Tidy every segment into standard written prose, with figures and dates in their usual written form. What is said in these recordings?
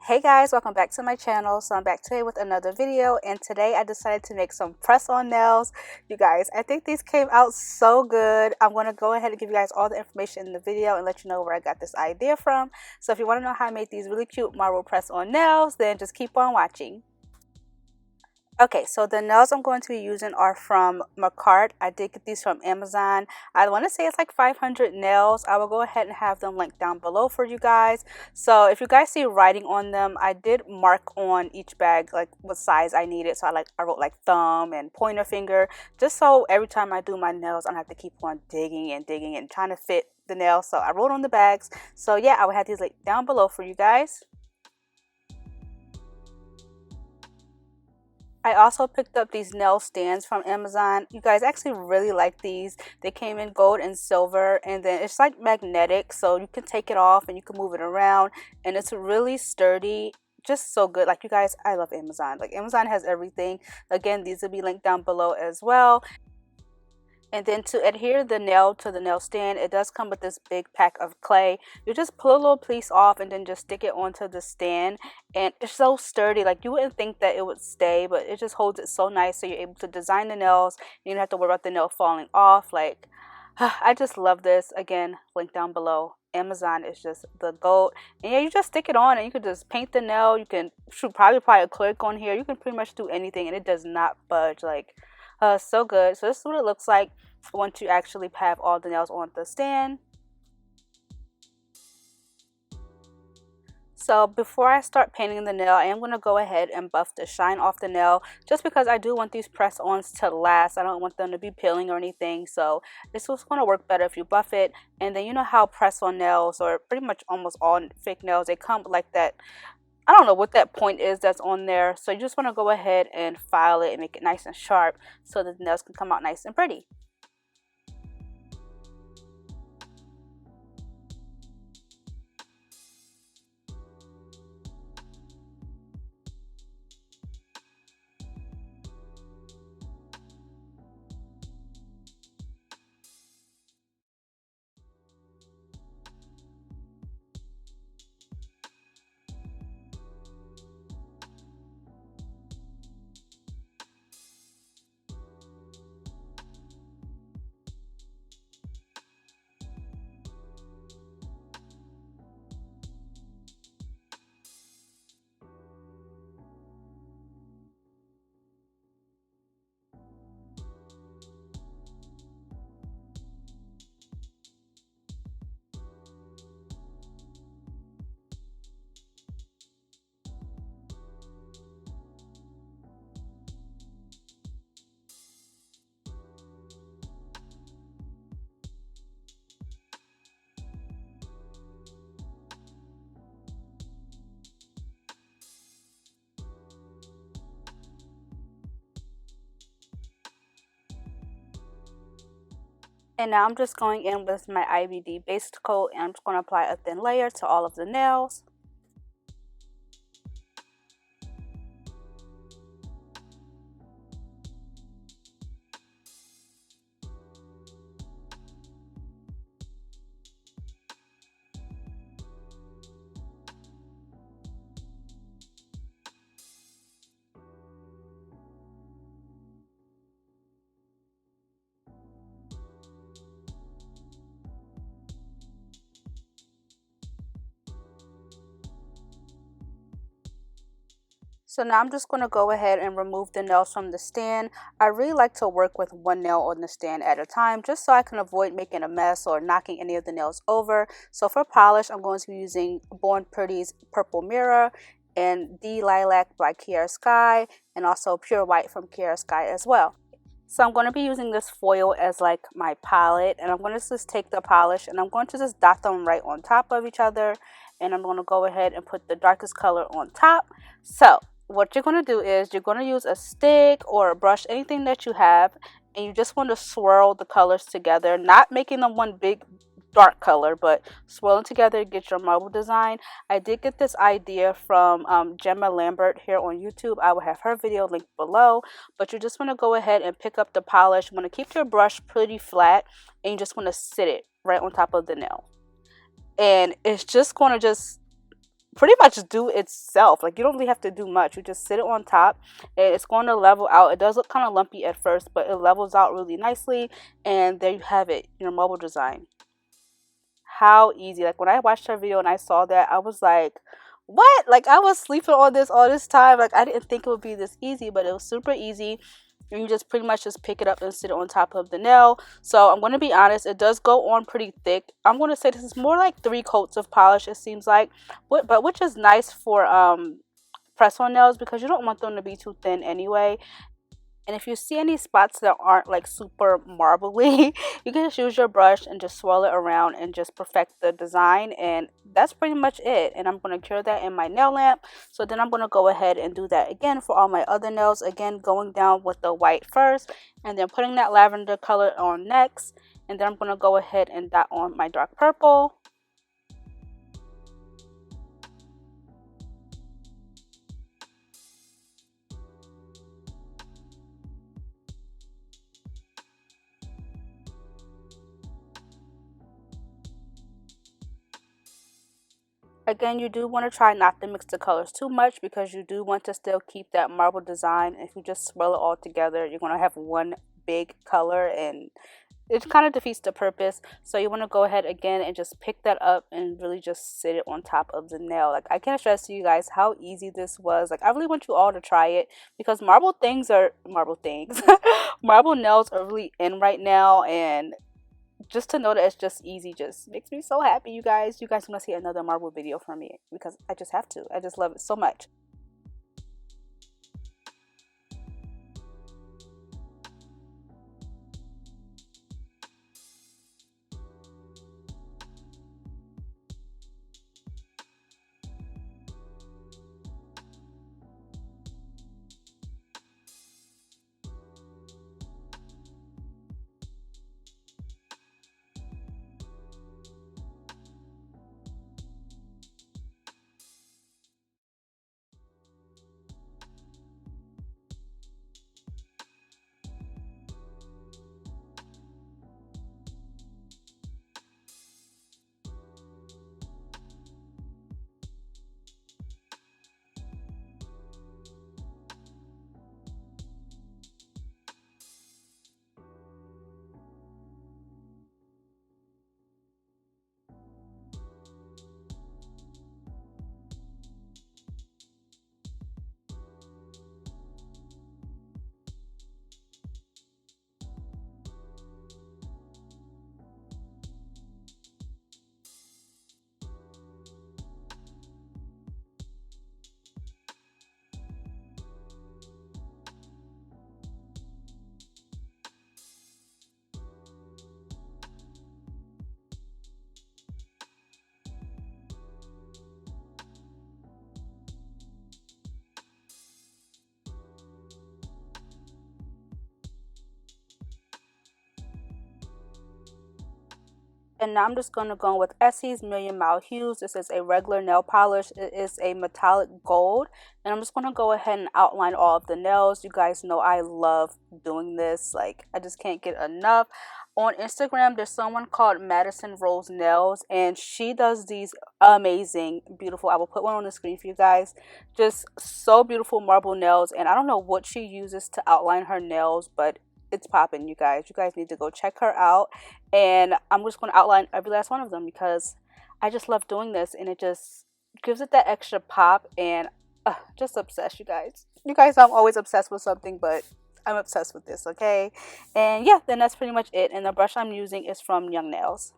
Hey guys, welcome back to my channel. So I'm back today with another video, and today I decided to make some press-on nails. You guys, I think these came out so good. I'm going to go ahead and give you guys all the information in the video and let you know where I got this idea from. So if you want to know how I made these really cute marble press-on nails, then just keep on watching. Okay, so the nails I'm going to be using are from Makartt. I did get these from Amazon. I want to say it's like 500 nails. I will go ahead and have them linked down below for you guys. So if you guys see writing on them, I did mark on each bag like what size I needed. So I wrote like thumb and pointer finger, just so every time I do my nails, I don't have to keep on digging and trying to fit the nail. So I wrote on the bags. So yeah, I will have these linked down below for you guys. I also picked up these nail stands from Amazon. You guys actually really like these. They came in gold and silver, and then it's like magnetic, so you can take it off and you can move it around, and it's really sturdy. Just so good. Like, you guys, I love Amazon. Like, Amazon has everything. Again, these will be linked down below as well. And then to adhere the nail to the nail stand, it does come with this big pack of clay. You just pull a little piece off and then just stick it onto the stand. And it's so sturdy. Like, you wouldn't think that it would stay, but it just holds it so nice. So you're able to design the nails. You don't have to worry about the nail falling off. Like, I just love this. Again, link down below. Amazon is just the GOAT. And yeah, you just stick it on and you can just paint the nail. You can probably apply acrylic on here. You can pretty much do anything and it does not budge. Like, so good. So this is what it looks like once you actually have all the nails on the stand. So before I start painting the nail, I am going to go ahead and buff the shine off the nail, just because I do want these press-ons to last. I don't want them to be peeling or anything, so this was going to work better if you buff it. And then you know how press-on nails, or pretty much almost all fake nails, they come like that. I don't know what that point is that's on there, so you just want to go ahead and file it and make it nice and sharp so that the nails can come out nice and pretty. And now I'm just going in with my IBD base coat, and I'm just going to apply a thin layer to all of the nails. So now I'm just going to go ahead and remove the nails from the stand. I really like to work with one nail on the stand at a time, just so I can avoid making a mess or knocking any of the nails over. So for polish, I'm going to be using Born Pretty's Purple Mirror and D Lilac by Kiara Sky, and also Pure White from Kiara Sky as well. So I'm going to be using this foil as like my palette, and I'm going to just take the polish and I'm going to just dot them right on top of each other, and I'm going to go ahead and put the darkest color on top. So what you're going to do is you're going to use a stick or a brush, anything that you have, and you just want to swirl the colors together, not making them one big dark color, but swirling together to get your marble design. I did get this idea from Gemma Lambert here on YouTube. I will have her video linked below, but you just want to go ahead and pick up the polish. You want to keep your brush pretty flat, and you just want to sit it right on top of the nail, and it's just going to just pretty much do itself. Like, you don't really have to do much. You just sit it on top and it's going to level out. It does look kind of lumpy at first, but it levels out really nicely, and there you have it, your marble design. How easy. Like, when I watched her video and I saw that, I was like, what? Like, I was sleeping on this all this time. Like, I didn't think it would be this easy, but it was super easy. And you just pretty much just pick it up and sit it on top of the nail. So I'm going to be honest, it does go on pretty thick. I'm going to say this is more like 3 coats of polish, it seems like, but which is nice for press on nails because you don't want them to be too thin anyway. And if you see any spots that aren't like super marbly, you can just use your brush and just swirl it around and just perfect the design. And that's pretty much it. And I'm going to cure that in my nail lamp. So then I'm going to go ahead and do that again for all my other nails. Again, going down with the white first and then putting that lavender color on next. And then I'm going to go ahead and dot on my dark purple. Again, you do want to try not to mix the colors too much because you do want to still keep that marble design. If you just swirl it all together, you're going to have one big color and it kind of defeats the purpose. So you want to go ahead again and just pick that up and really just sit it on top of the nail. Like, I can't stress to you guys how easy this was. Like, I really want you all to try it because marble marble nails are really in right now, and just to know that it's just easy just makes me so happy. You guys want to see another marble video from me because I just have to. I just love it so much. And now I'm just going to go with Essie's Million Mile Hues. This is a regular nail polish. It is a metallic gold. And I'm just going to go ahead and outline all of the nails. You guys know I love doing this. Like, I just can't get enough. On Instagram, there's someone called Madison Rose Nails, and she does these amazing, beautiful. I will put one on the screen for you guys. Just so beautiful marble nails. And I don't know what she uses to outline her nails, but it's popping, you guys. You guys need to go check her out. And I'm just going to outline every last one of them because I just love doing this, and it just gives it that extra pop. And just obsessed, you guys. You guys know I'm always obsessed with something, but I'm obsessed with this, okay? And yeah, then that's pretty much it. And the brush I'm using is from Young Nails.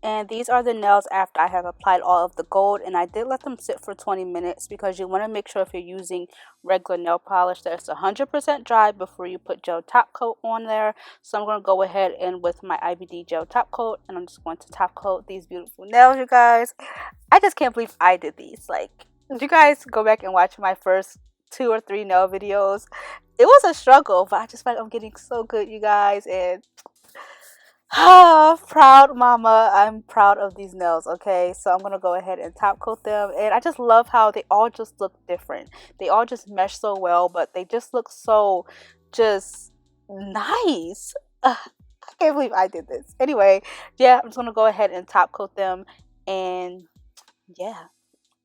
And these are the nails after I have applied all of the gold, and I did let them sit for 20 minutes because you want to make sure if you're using regular nail polish that it's 100% dry before you put gel top coat on there. So I'm going to go ahead and with my IBD gel top coat, and I'm just going to top coat these beautiful nails, you guys. I just can't believe I did these. Like, if you guys go back and watch my first 2 or 3 nail videos, it was a struggle, but I just feel like I'm getting so good, you guys. And proud mama, I'm proud of these nails. Okay, so I'm gonna go ahead and top coat them, and I just love how they all just look different. They all just mesh so well, but they just look so just nice. I can't believe I did this. Anyway, yeah, I'm just gonna go ahead and top coat them, and yeah,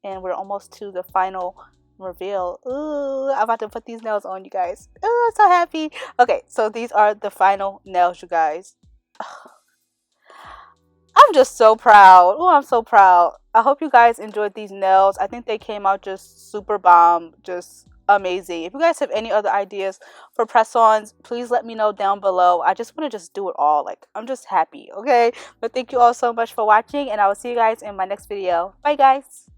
and we're almost to the final reveal. Ooh, I'm about to put these nails on, you guys. Ooh, I'm so happy. Okay, so these are the final nails, you guys. I'm just so proud. Oh, I'm so proud. I hope you guys enjoyed these nails. I think they came out just super bomb, just amazing. If you guys have any other ideas for press-ons, please let me know down below. I just want to just do it all. Like, I'm just happy, okay? But thank you all so much for watching, and I will see you guys in my next video. Bye, guys.